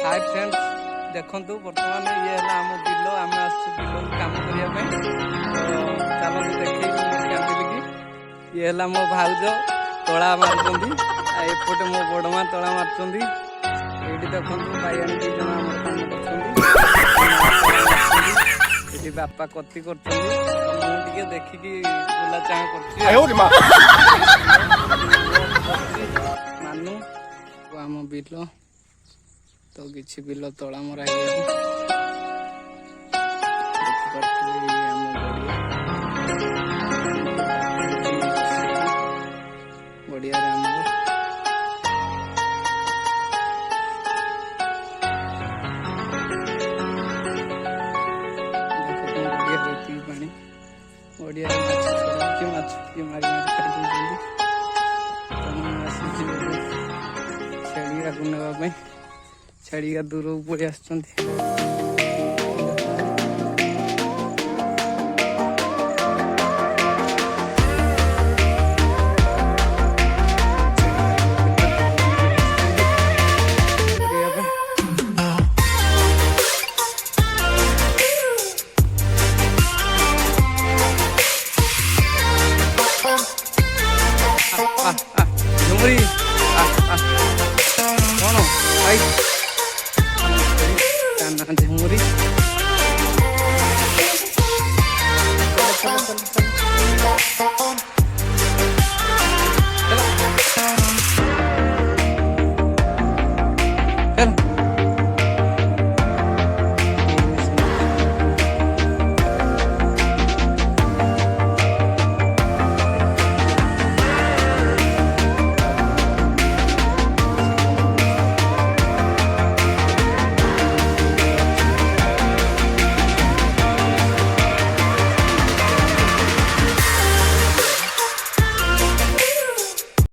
hi friends देखंतु वर्तमान ये है आम बिल आम बिल काम करने चलो देखिए कि ये है मो भाउज तला मार्च एपटे मो बड़मा तला मार्च ये देखो भाई दी जन आम ये बापा कति कर देखिकी बुला चाह कर मानू आम बिल तो किसी बिल तला मरा बढ़िया बढ़िया छेड़िया को नापी छेड़िया दूर पड़े आस झुमरी कौन भाई झुमरी चल